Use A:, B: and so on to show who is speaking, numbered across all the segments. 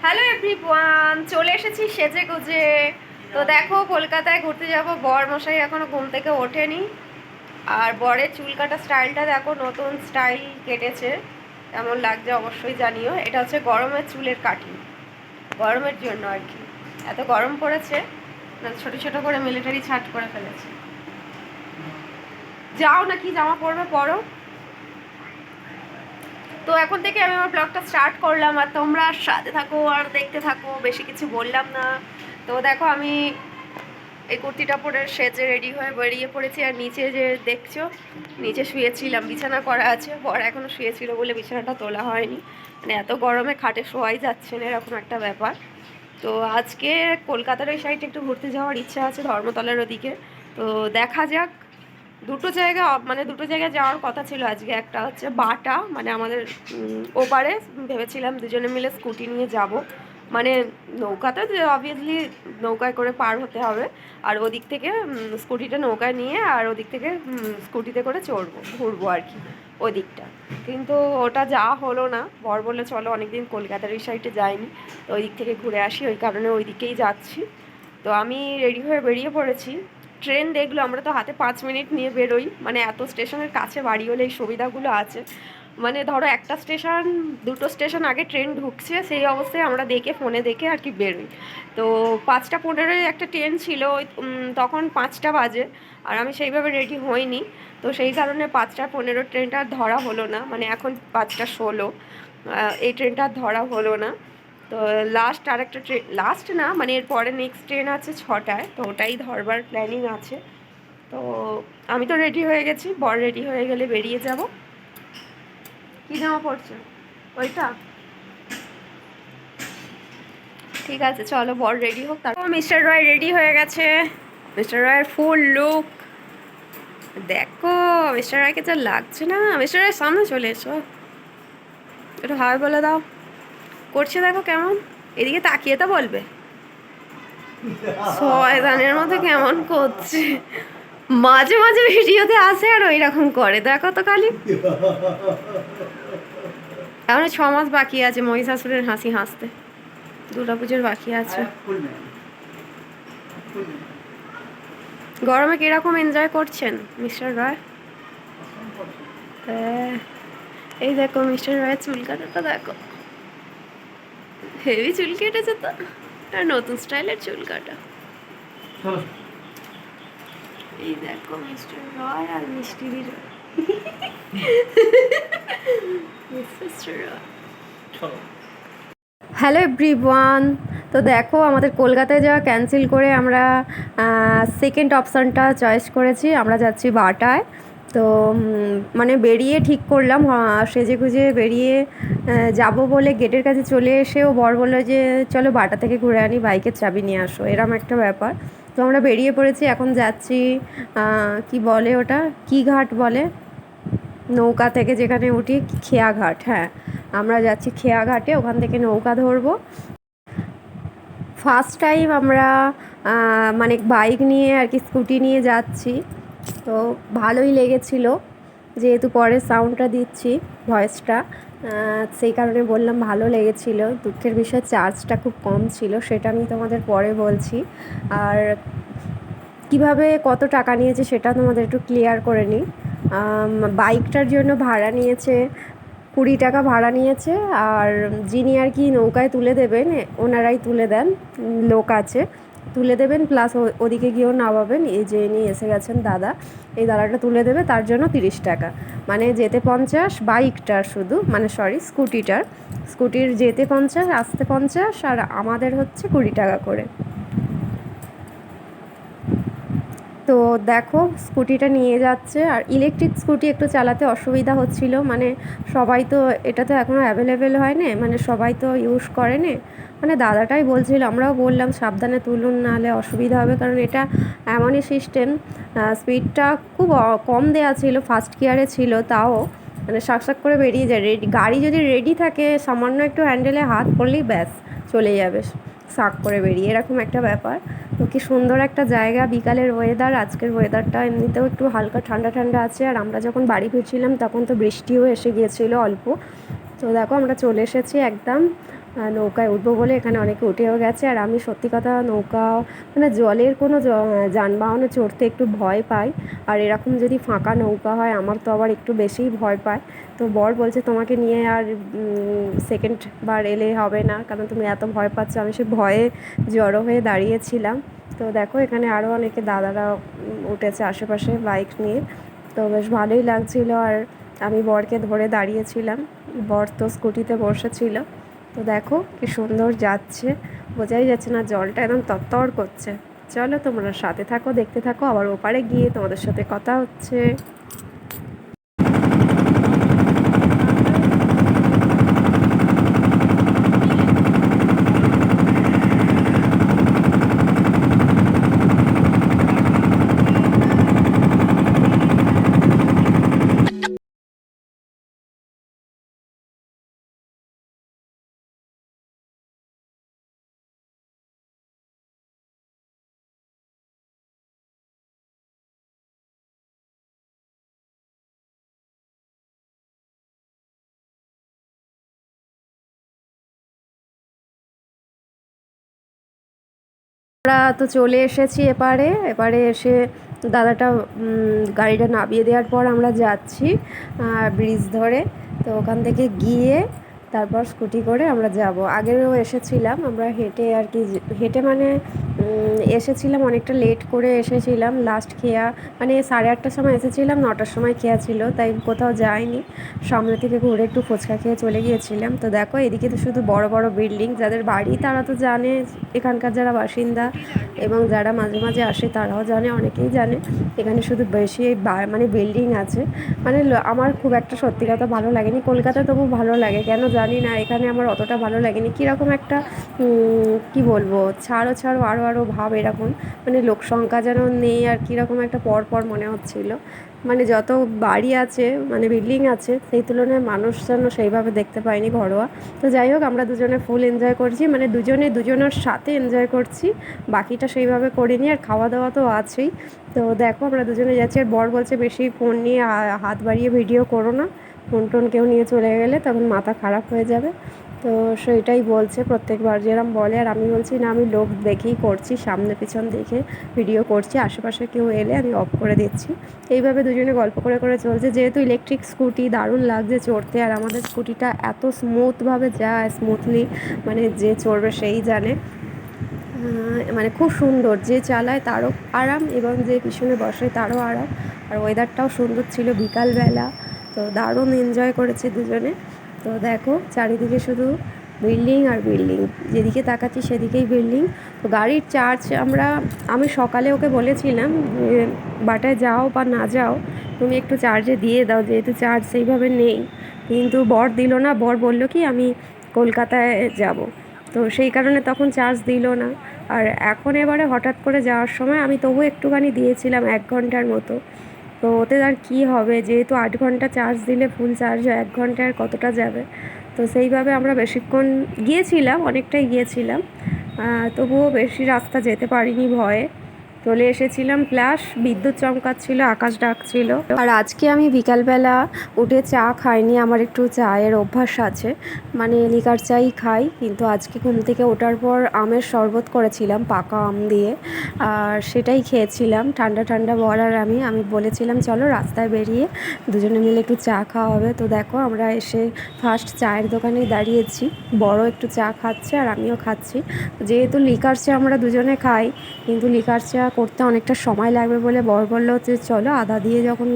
A: Hello everyone, চলে এসেছি সেজে গুজে। তো দেখো, কলকাতায় ঘুরতে যাব। বর মশাই এখনো ঘুম থেকে ওঠেনি। আর বরের চুল কাটা স্টাইলটা দেখো, নতুন স্টাইল কেটেছে। কেমন লাগছে অবশ্যই জানিও। এটা হচ্ছে গরমের চুলের কাটিং, গরমের জন্য আর কি। এত গরম পড়েছে না, ছোট ছোট করে মিলিটারি ছাট করে ফেলেছে। যাও না, কি জামা পরবে পরো। তো এখন থেকে আমি আমার ব্লগটা স্টার্ট করলাম, আর তোমরা সাথে থাকো আর দেখতে থাকো, বেশি কিছু বললাম না। তো দেখো, আমি এই কুর্তিটা পরে সেজে রেডি হয়ে বেরিয়ে পড়েছি। আর নিচে যে দেখছো, নিচে শুয়েছিলাম, বিছানা করা আছে। বর এখনও শুয়েছিল বলে বিছানাটা তোলা হয়নি। মানে এত গরমে খাটে শোয়াই যাচ্ছে না, এরকম একটা ব্যাপার। তো আজকে কলকাতার ওই সাইডে একটু ঘুরতে যাওয়ার ইচ্ছা আছে, ধর্মতলার ওদিকে। তো দেখা যাক। দুটো জায়গায় যাওয়ার কথা ছিল আজকে। একটা হচ্ছে বাটা, মানে আমাদের ওপারে। ভেবেছিলাম দুজনে মিলে স্কুটি নিয়ে যাব। মানে নৌকাতে অবভিয়াসলি নৌকায় করে পার হতে হবে। আর ওদিক থেকে স্কুটিটা নৌকায় নিয়ে, আর ওদিক থেকে স্কুটিতে করে চড়বো, ঘুরবো আর কি ওই দিকটা। কিন্তু ওটা যাওয়া হলো না। বর বললে চলো, অনেকদিন কলকাতার ওই সাইডে যাইনি, তো ওই দিক থেকে ঘুরে আসি, ওই কারণে ওই দিকেই যাচ্ছি। তো আমি রেডি হয়ে বেরিয়ে পড়েছি। ট্রেন দেখলো, আমরা তো হাতে 5 মিনিট নিয়ে বেরোই। মানে এত স্টেশনের কাছে বাড়ি হলে এই সুবিধাগুলো আছে। মানে ধরো একটা স্টেশন, দুটো স্টেশন আগে ট্রেন ঢুকছে, সেই অবস্থায় আমরা দেখে, ফোনে দেখে আর কি বেরোই। তো 5টা 15-এ একটা ট্রেন ছিল, তখন 5টা বাজে। আর আমি সেইভাবে রেডি হইনি। তো সেই কারণে 5টা 15 ট্রেনটা ধরা হলো না। মানে এখন 5টা 16, এই ট্রেনটা ধরা হলো না। তো লাস্ট আরেকটা ট্রেন, লাস্ট না মানে এরপরে নেক্সট ট্রেন আছে 6টায়, তো ওটাই ধরবার প্ল্যানিং আছে। তো আমি তো রেডি হয়ে গেছি, বর রেডি হয়ে গেলে বেরিয়ে যাব। কী জামা পড়ছে ওইটা? ঠিক আছে, চলো বর রেডি হোক। তারপর মিস্টার রয় রেডি হয়ে গেছে। মিস্টার রয়ের ফুল লুক দেখো। মিস্টার রয়কে যা লাগছে না। মিস্টার রয়ের সামনে চলে এসো, একটু হাই বলে দাও। করছে দেখো কেমন, এদিকে তাকিয়ে তো বলবে। শয়তানের মতো কেমন করছে, মাঝে মাঝে ভিডিওতে আসে আর ওই রকম করে, দেখো তো খালি। এখন 6 মাস বাকি আছে মহিষাসুরের হাসি হাসতে, দুর্গাপুজোর বাকি আছে। গরমে কিরকম এনজয় করছেন মিস্টার রয়? এই দেখো মিস্টার রয়ের চুল কাটাটা দেখো, হেভি চুল কেটেছে তো। আর নতুন স্টাইলের চুল কাটা। এই দেখো মিস্টার রয় আর মিষ্টি রয়। Hello everyone. তো দেখো, আমাদের কলকাতায় যাওয়া ক্যান্সেল করে আমরা সেকেন্ড অপশানটা চয়েস করেছি। আমরা যাচ্ছি বাটায়। তো মানে বেরিয়ে ঠিক করলাম, সেজে গুজে বেরিয়ে যাব বলে গেটের কাছে চলে এসেও বর বললো যে চলো বাটা থেকে ঘুরে আনি, বাইকের চাবি নিয়ে আসো, এরম একটা ব্যাপার। তো আমরা বেরিয়ে পড়েছি, এখন যাচ্ছি কি বলে ওটা, কি ঘাট বলে নৌকা থেকে যেখানে উঠি, খেয়াঘাট। হ্যাঁ, আমরা যাচ্ছি খেয়াঘাটে, ওখান থেকে নৌকা ধরবো। ফার্স্ট টাইম আমরা মানে বাইক নিয়ে আর কি, স্কুটি নিয়ে যাচ্ছি। তো ভালোই লেগেছিলো, যেহেতু পরে সাউন্ডটা দিচ্ছি, ভয়েসটা, সেই কারণে বললাম ভালো লেগেছিলো। দুঃখের বিষয় চার্জটা খুব কম ছিল, সেটা আমি তোমাদের পরে বলছি। আর কিভাবে কত টাকা নিয়েছে সেটা তোমাদের একটু ক্লিয়ার করে নিই। বাইকটার জন্য ভাড়া নিয়েছে 20 টাকা ভাড়া নিয়েছে। আর যিনি আর কি নৌকায় তুলে দেবেন, ওনারাই তুলে দেন, লোক আছে তুলে দেবেন, প্লাস ওদিকে গিয়েও নামাবেন। এই যে নিয়ে এসে গেছেন দাদা, এই দাদাটা তুলে দেবে, তার জন্য 30 টাকা। মানে যেতে 50, বাইকটার শুধু, মানে সরি স্কুটির যেতে 50, আসতে 50, আর আমাদের হচ্ছে 20 টাকা করে। তো দেখো স্কুটিটা নিয়ে যাচ্ছে। আর ইলেকট্রিক স্কুটি একটু চালাতে অসুবিধা হচ্ছিল, মানে সবাই তো, এটা তো এখনও অ্যাভেলেবেল হয় না, মানে সবাই তো ইউজ করে না। মানে দাদাটাই বলছিল, আমরাও বললাম সাবধানে তুলুন, নাহলে অসুবিধা হবে, কারণ এটা এমনই সিস্টেম। স্পিডটা খুব কম দেওয়া ছিল, ফার্স্ট গিয়ারে ছিল, তাও মানে শাক করে বেরিয়ে যায়। গাড়ি যদি রেডি থাকে, সামান্য একটু হ্যান্ডেলে হাত পড়লেই ব্যাস চলে যাবে শাক করে বেরিয়ে, এরকম একটা ব্যাপার। তো কি সুন্দর একটা জায়গা, বিকালের ওয়েদার। আজকের ওয়েদারটা এমনিতেও একটু হালকা ঠান্ডা ঠান্ডা আছে। আর আমরা যখন বাড়ি ফিরছিলাম তখন তো বৃষ্টিও এসে গিয়েছিল অল্প। তো দেখো আমরা চলে এসেছি একদম নৌকায় উঠবো বলে এখানে অনেকে উঠেও গেছে। আর আমি সত্যি কথা নৌকা মানে জলের কোনো যানবাহনে চড়তে একটু ভয় পাই। আর এরকম যদি ফাঁকা নৌকা হয় আমার তো আবার একটু বেশিই ভয় পায়। তো বর বলছে তোমাকে নিয়ে আর সেকেন্ড বার এলে হবে না, কারণ তুমি এত ভয় পাচ্ছ। আমি সে ভয়ে জড়ো হয়ে দাঁড়িয়েছিলাম। তো দেখো এখানে আরও অনেকে দাদারা উঠেছে আশেপাশে বাইক নিয়ে। তো বেশ ভালোই লাগছিলো। আর আমি বরকে ধরে দাঁড়িয়েছিলাম, বর তো স্কুটিতে বসেছিল। তো দেখো কি সুন্দর যাচ্ছে, বোঝাই যাচ্ছে না, জলটা একদম তরতর করছে। চলো তোমরা সাথে থাকো, দেখতে থাকো, আবার ওপারে গিয়ে তোমাদের সাথে কথা হচ্ছে। আমরা তো চলে এসেছি এপারে। এপারে এসে দাদাটা গাড়িটা নামিয়ে দেওয়ার পর আমরা যাচ্ছি ব্রিজ ধরে। তো ওখান থেকে গিয়ে তারপর স্কুটি করে আমরা যাব। আগেও এসেছিলাম আমরা হেঁটে, আর কি হেঁটে মানে এসেছিলাম, অনেকটা লেট করে এসেছিলাম। লাস্ট খেয়া মানে 8:30টার সময় এসেছিলাম, 9টার সময় খেয়া ছিল, তাই কোথাও যাইনি। সামনে থেকে ঘুরে একটু ফুচকা খেয়ে চলে গিয়েছিলাম। তো দেখো এদিকে তো শুধু বড় বড় বিল্ডিং, যাদের বাড়ি তারা তো জানে, এখানকার যারা বাসিন্দা এবং যারা মাঝে মাঝে আসে তারাও জানে, অনেকেই জানে এখানে শুধু বেশি মানে বিল্ডিং আছে। মানে আমার খুব একটা সত্যি কথা ভালো লাগেনি। কলকাতা তবু ভালো লাগে, কেন জানি না এখানে আমার অতটা ভালো লাগেনি। কীরকম একটা কি বলবো, ছাড়ো ছাড়ো আরও আরও ভাব এরকম, মানে লোকসংখ্যা যেন নেই আর কীরকম একটা পর মনে হচ্ছিল। মানে যত বাড়ি আছে মানে বিল্ডিং আছে সেই তুলনায় মানুষ যেন সেইভাবে দেখতে পাইনি ঘরোয়া। তো যাই হোক আমরা দুজনে ফুল এনজয় করছি, মানে দুজনে দুজনের সাথে এনজয় করছি, বাকিটা সেইভাবে করিনি। আর খাওয়া দাওয়া তো আছেই। তো দেখো আমরা দুজনে যাচ্ছি। আর বর বলছে বেশি ফোন নিয়ে হাত বাড়িয়ে ভিডিও করো না, ফোন টোন কেউ নিয়ে চলে গেলে তখন মাথা খারাপ হয়ে যাবে। তো সেইটাই বলছে, প্রত্যেকবার যেরকম বলে। আর আমি বলছি না, আমি লোক দেখেই করছি, সামনে পিছন দেখে ভিডিও করছি, আশেপাশে কেউ এলে আমি অফ করে দিচ্ছি। এইভাবে দুজনে গল্প করে করে চলছে। যেহেতু ইলেকট্রিক স্কুটি দারুণ লাগছে চড়তে, আর আমাদের স্কুটিটা এত স্মুথভাবে যায়, স্মুথলি মানে যে চড়বে সেই জানে। মানে খুব সুন্দর, যে চালায় তারও আরাম এবং যে পিছনে বসে তারও আরাম। আর ওয়েদারটাও সুন্দর ছিল বিকালবেলা, তো দারুণ এনজয় করেছে দুজনে। তো দেখো চারিদিকে শুধু বিল্ডিং আর বিল্ডিং, যেদিকে তাকাচ্ছি সেদিকেই বিল্ডিং। তো গাড়ির চার্জ আমি সকালে ওকে বলেছিলাম যে বাটায় যাও বা না যাও তুমি একটু চার্জে দিয়ে দাও, যেহেতু চার্জ সেইভাবে নেই। কিন্তু বর দিল না, বর বলল কি আমি কলকাতায় যাব, তো সেই কারণে তখন চার্জ দিল না। আর এখন এবারে হঠাৎ করে যাওয়ার সময় আমি তবু একটুখানি দিয়েছিলাম 1 ঘন্টার মতো। তো ওতে আর কী হবে, যেহেতু 8 ঘন্টা চার্জ দিলে ফুল চার্জ হয়, 1 ঘন্টায় আর কতটা যাবে। তো সেইভাবে আমরা বেশিক্ষণ গিয়েছিলাম, অনেকটাই গিয়েছিলাম, তবুও বেশি রাস্তা যেতে পারিনি ভয়ে চলে এসেছিলাম। প্লাস বিদ্যুৎ চমকাচ্ছিল, আকাশ ডাকছিল। আর আজকে আমি বিকালবেলা উঠে চা খাইনি, আমার একটু চায়ের অভ্যাস আছে, মানে লিকার চাই খাই। কিন্তু আজকে ঘুম থেকে ওঠার পর আমের শরবত করেছিলাম পাকা আম দিয়ে, আর সেটাই খেয়েছিলাম ঠান্ডা ঠান্ডা। বর আর আমি বলেছিলাম চলো রাস্তায় বেরিয়ে দুজনে মিলে একটু চা খাওয়া হবে। তো দেখো আমরা এসে ফার্স্ট চায়ের দোকানে দাঁড়িয়েছি, বড় একটু চা খাচ্ছে আর আমিও খাচ্ছি। যেহেতু লিকার চা আমরা দুজনে খাই, কিন্তু লিকার চা করতে অনেকটা সময় লাগবে বলে বর বললো যে চলো আদা দিয়ে যখন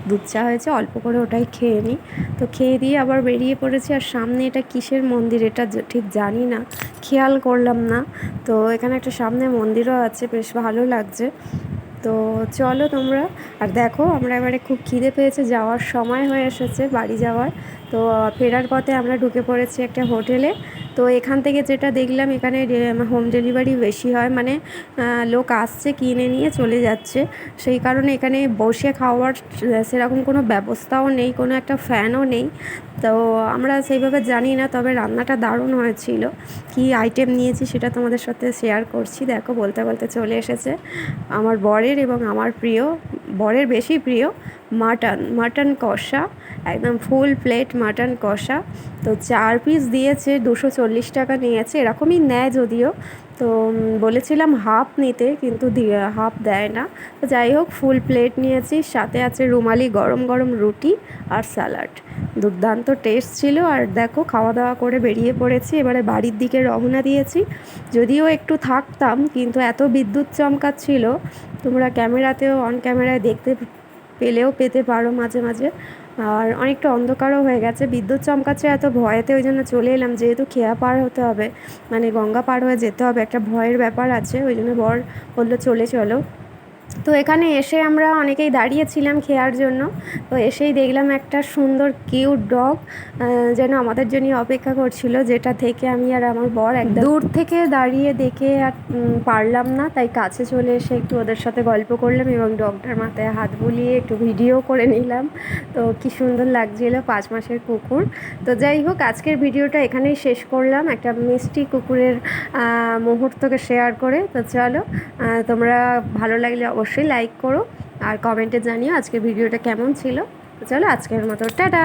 A: দুধ চা হয়েছে অল্প করে ওটাই খেয়ে নিই। তো খেয়ে দিয়ে আবার বেরিয়ে পড়েছি। আর সামনে এটা কিসের মন্দির এটা ঠিক জানি না, খেয়াল করলাম না। তো এখানে একটা সামনে মন্দিরও আছে, বেশ ভালো লাগছে। তো চলো তোমরা। আর দেখো আমরা এবারে খুব খিদে পেয়েছে, যাওয়ার সময় হয়ে এসেছে বাড়ি যাওয়ার। তো ফেরার পথে আমরা ঢুকে পড়েছি একটা হোটেলে। তো এখান থেকে যেটা দেখলাম এখানে হোম ডেলিভারি বেশি হয়, মানে লোক আসছে কিনে নিয়ে চলে যাচ্ছে। সেই কারণে এখানে বসে খাওয়ার সেরকম কোনো ব্যবস্থাও নেই, কোনো একটা ফ্যানও নেই। তো আমরা সেইভাবে জানি না, তবে রান্নাটা দারুণ হয়েছিল। কি আইটেম নিয়েছি সেটা তোমাদের সাথে শেয়ার করছি। দেখো বলতে বলতে চলে এসেছে আমার বরের এবং আমার প্রিয় বরের বেশি প্রিয় মাটন কষা, একদম ফুল প্লেট মাটন কষা। তো 4 পিস দিয়েছে, 240 টাকা নিয়েছে, এরকমই নেয় যদিও। তো বলেছিলাম হাফ নিতে, কিন্তু হাফ দেয় না। তো যাই হোক, ফুল প্লেট নিয়েছি, সাথে আছে রুমালি গরম গরম রুটি আর স্যালাড। দুর্দান্ত টেস্ট ছিল। আর দেখো, খাওয়া দাওয়া করে বেরিয়ে পড়েছি, এবারে বাড়ির দিকে রওনা দিয়েছি। যদিও একটু থাকতাম, কিন্তু এত বিদ্যুৎ চমকাচ্ছিল, তোমরা ক্যামেরাতেও অন ক্যামেরায় দেখতে পেলেও পেতে পারো মাঝে মাঝে। আর অনেকটা অন্ধকারও হয়ে গেছে, বিদ্যুৎ চমকাচ্ছে এত ভয়েতে, ওই জন্য চলে এলাম। যেহেতু খেয়া পার হতে হবে, মানে গঙ্গা পার হয়ে যেতে হবে, একটা ভয়ের ব্যাপার আছে, ওই জন্য বর বললো চলে চলো। তো এখানে এসে আমরা অনেকেই দাঁড়িয়েছিলাম খেয়ার জন্য। তো এসেই দেখলাম একটা সুন্দর কিউট ডগ যেন আমাদের জন্য অপেক্ষা করছিল, যেটা থেকে আমি আর আমার বর একদম দূর থেকে দাঁড়িয়ে দেখে আর পারলাম না, তাই কাছে চলে এসে একটু ওদের সাথে গল্প করলাম এবং ডগটার মাথায় হাত বুলিয়ে একটু ভিডিও করে নিলাম। তো কী সুন্দর লাগছিল, 5 মাসের কুকুর। তো যাই হোক, আজকের ভিডিওটা এখানেই শেষ করলাম, একটা মিষ্টি কুকুরের মুহূর্তকে শেয়ার করে। তো চলো, তোমরা ভালো লাগলে অবশ্যই লাইক করো আর কমেন্টে জানিও আজকের ভিডিওটা কেমন ছিল। তো চলো, আজকের মতো টাটা।